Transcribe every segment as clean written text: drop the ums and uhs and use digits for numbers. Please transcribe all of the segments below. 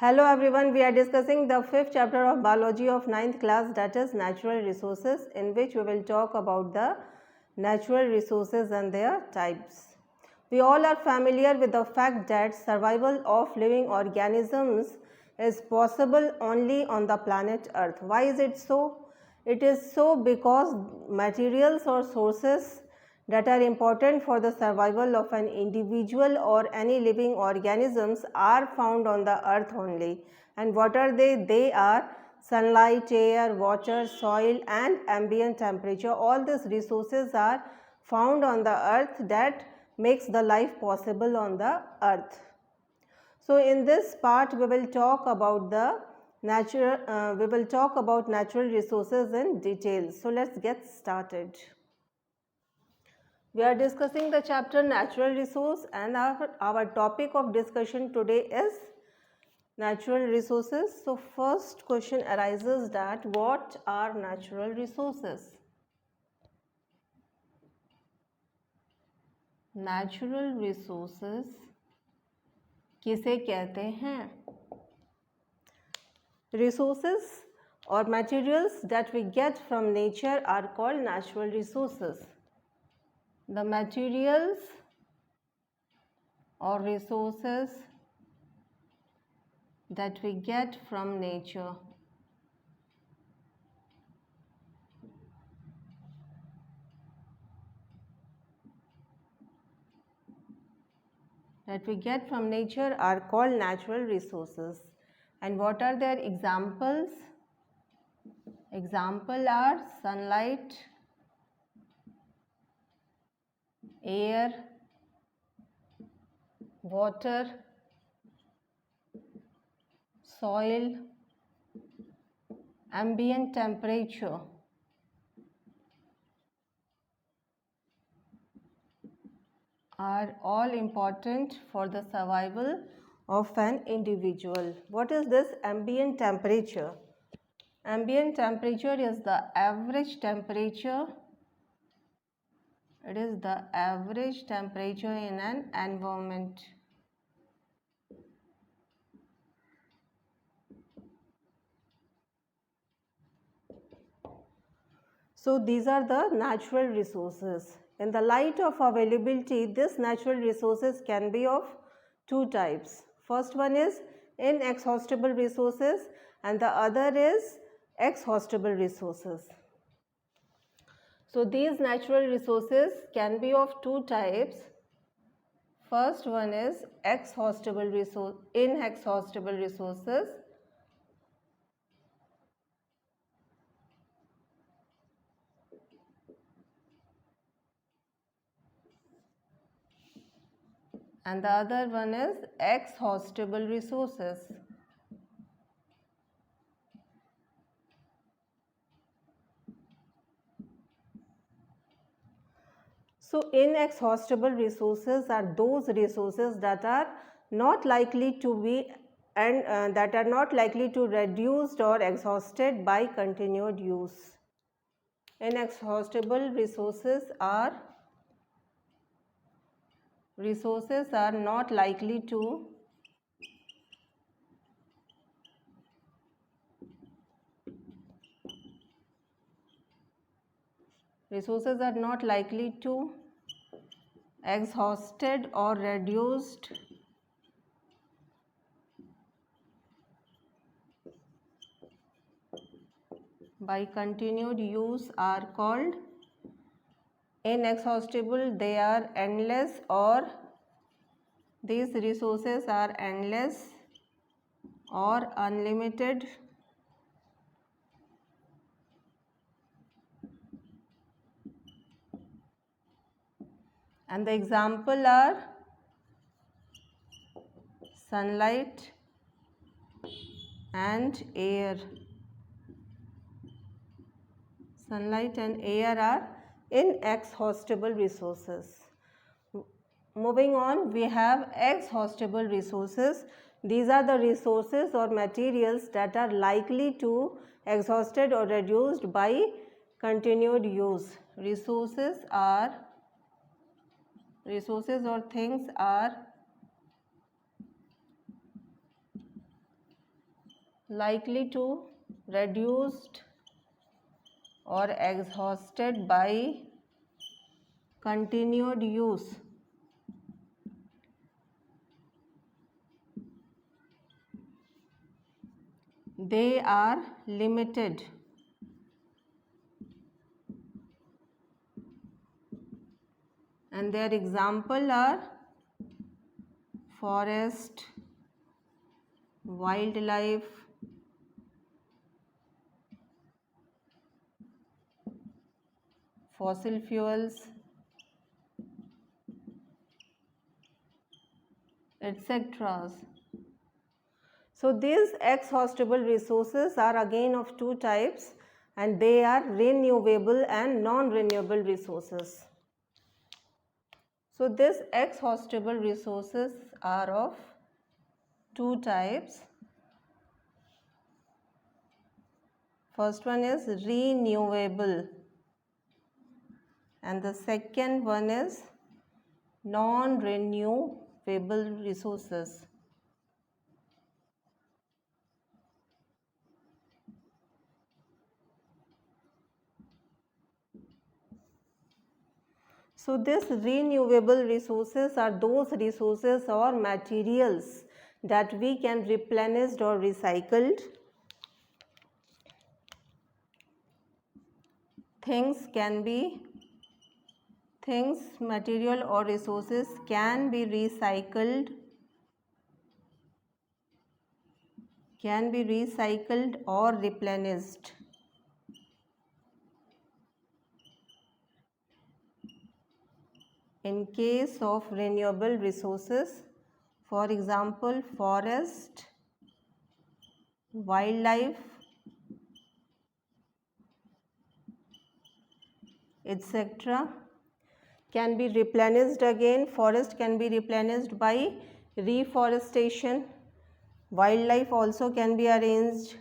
Hello everyone, we are discussing the fifth chapter of biology of 9th class, that is natural resources, in which we will talk about the natural resources and their types. We all are familiar with the fact that survival of living organisms is possible only on the planet Earth. Why is it so? It is so because materials or sources that are important for the survival of an individual or any living organisms are found on the earth only. And what are they? They are sunlight, air, water, soil and ambient temperature. All these resources are found on the earth that makes the life possible on the earth. So in this part we will talk about the natural resources in detail. So let's get started. We are discussing the chapter natural resource, and our topic of discussion today is natural resources. So first question arises that what are natural resources? Natural resources किसे कहते हैं? Resources or materials that we get from nature are called natural resources. The materials or resources that we get from nature are called natural resources. And what are their examples? Example are sunlight, air, water, soil, ambient temperature. Are all important for the survival of an individual. What is this ambient temperature? Ambient temperature is the average temperature. It is the average temperature in an environment. So these are the natural resources. In the light of availability, these natural resources can be of two types. First one is inexhaustible resources and the other is exhaustible resources. So these natural resources can be of two types. First one is inexhaustible resources. And the other one is exhaustible resources. So inexhaustible resources are those resources that are not likely to be that are not likely to reduced or exhausted by continued use. Inexhaustible resources are not likely to exhausted or reduced by continued use are called inexhaustible. They are endless, or these resources are endless or unlimited. And the example are sunlight and air. Sunlight and air are inexhaustible resources. Moving on, we have exhaustible resources. These are the resources or materials that are likely to exhausted or reduced by continued use. Resources or things are likely to reduced or exhausted by continued use. They are limited. And their example are forest, wildlife, fossil fuels, etc. So these exhaustible resources are again of two types, and they are renewable and non-renewable resources. So these exhaustible resources are of two types. First one is renewable and the second one is non-renewable resources. So these renewable resources are those resources or materials that we can replenish or recycled. Material or resources can be recycled or replenished. In case of renewable resources, for example, forest, wildlife, etc. can be replenished again. Forest can be replenished by reforestation. Wildlife also can be arranged.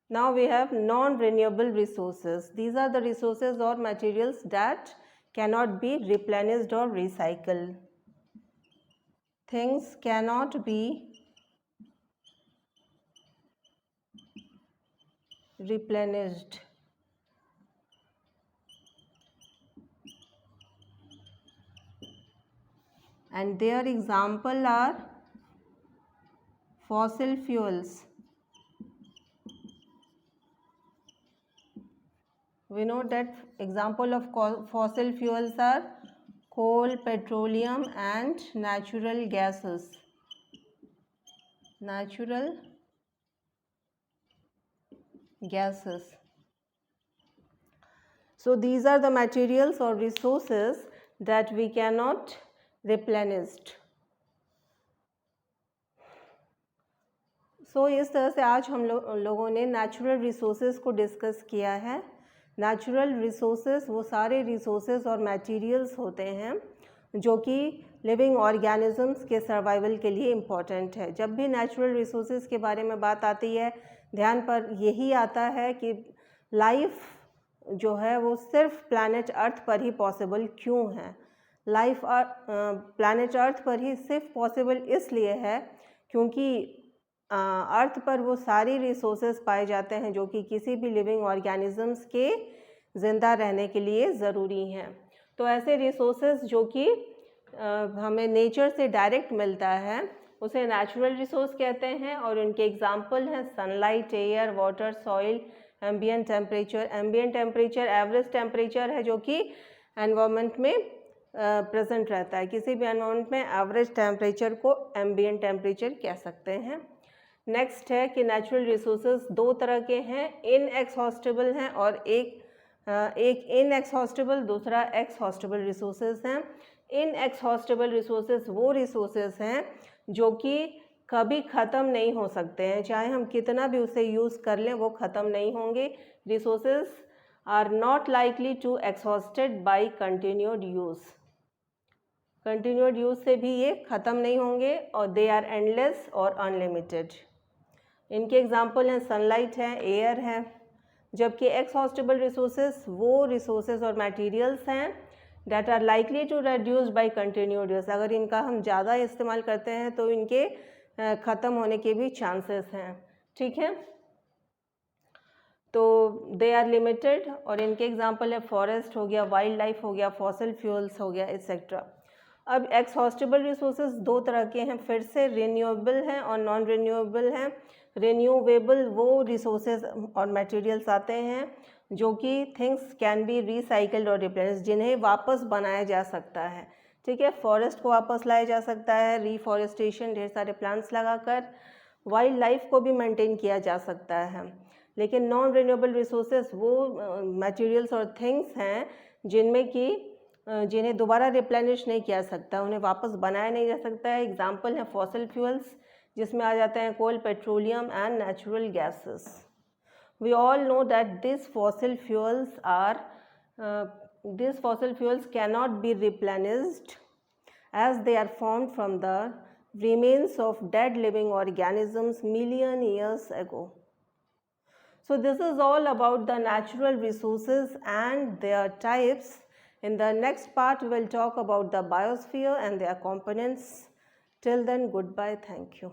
Now we have non-renewable resources. These are the resources or materials that cannot be replenished or recycled. Things cannot be replenished. And their example are fossil fuels. We know that example of fossil fuels are coal, petroleum and natural gases. So these are the materials or resources that we cannot replenish. सो इस तरह से आज हम लोगों ने natural resources को discuss किया है. नेचुरल रिसोर्सेज वो सारे रिसोर्सेज और मटेरियल्स होते हैं जो कि लिविंग ऑर्गेनिजम्स के सर्वाइवल के लिए इम्पॉर्टेंट है. जब भी नेचुरल रिसोर्सेज के बारे में बात आती है ध्यान पर यही आता है कि लाइफ जो है वो सिर्फ प्लैनेट अर्थ पर ही पॉसिबल क्यों है. लाइफ प्लैनेट अर्थ पर ही सिर्फ पॉसिबल इसलिए है क्योंकि अर्थ पर वो सारी रिसोर्सेज पाए जाते हैं जो कि किसी भी लिविंग ऑर्गेनिजम्स के ज़िंदा रहने के लिए ज़रूरी हैं. तो ऐसे रिसोर्सेज जो कि हमें नेचर से डायरेक्ट मिलता है उसे नेचुरल रिसोर्स कहते हैं और उनके एग्जांपल हैं sunlight, air, water, soil, ambient temperature. Ambient temperature average temperature है जो कि एनवायरनमेंट में प्रेजेंट रहता है. किसी भी एनवायरनमेंट में एवरेज टेम्परेचर को एम्बिएंट टेम्परेचर कह सकते हैं. नेक्स्ट है कि नेचुरल रिसोर्सेज दो तरह के हैं, इनएक्सहॉस्टेबल हैं और एक इनएक्सहॉस्टेबल दूसरा एक्सहॉस्टेबल रिसोर्सेज हैं. इनएक्सहॉस्टेबल रिसोर्सेज वो रिसोर्सेज हैं जो कि कभी ख़त्म नहीं हो सकते हैं, चाहे हम कितना भी उसे यूज़ कर लें वो ख़त्म नहीं होंगे. Resources are not likely to exhausted by continued use. Continued use से भी ये ख़त्म नहीं होंगे और दे आर एंडलेस और अनलिमिटेड. इनके एग्जाम्पल हैं सनलाइट है, एयर है. जबकि एक्सहॉस्टेबल रिसोर्सेज वो रिसोर्सेज और मटेरियल्स हैं that are likely to reduce by continued use. अगर इनका हम ज़्यादा इस्तेमाल करते हैं तो इनके ख़त्म होने के भी चांसेस हैं, ठीक है। तो दे आर लिमिटेड, और इनके एग्जांपल है फॉरेस्ट हो गया, वाइल्ड लाइफ हो गया, फॉसिल फ्यूल्स हो गया, एक्सेट्रा। अब एक्सहॉस्टेबल रिसोर्सेज दो तरह के हैं, फिर से रिन्यूएबल हैं और नॉन रिन्यूएबल हैं। रिन्यूएबल वो रिसोर्सेज और मटेरियल्स आते हैं जो कि थिंग्स कैन बी रिसाइकल्ड और रिप्लेस्ड, जिन्हें वापस बनाया जा सकता है, ठीक है। फॉरेस्ट को वापस लाया जा सकता है, रिफॉरेस्टेशन, ढेर सारे प्लांट्स लगाकर। वाइल्ड लाइफ को भी मेंटेन किया जा सकता है। लेकिन नॉन रिन्यूएबल रिसोर्सेज वो मटेरियल्स और थिंग्स हैं जिन्हें दोबारा रिप्लेनिश नहीं किया सकता, उन्हें वापस बनाया नहीं जा सकता है। एग्जाम्पल है फॉसिल फ्यूल्स, जिसमें आ जाते हैं coal, petroleum and natural gases. We all know that these fossil fuels cannot be replenished as they are formed from the remains of dead living organisms million years ago. So this is all about the natural resources and their types. In the next part, we will talk about the biosphere and their components. Till then, goodbye. Thank you.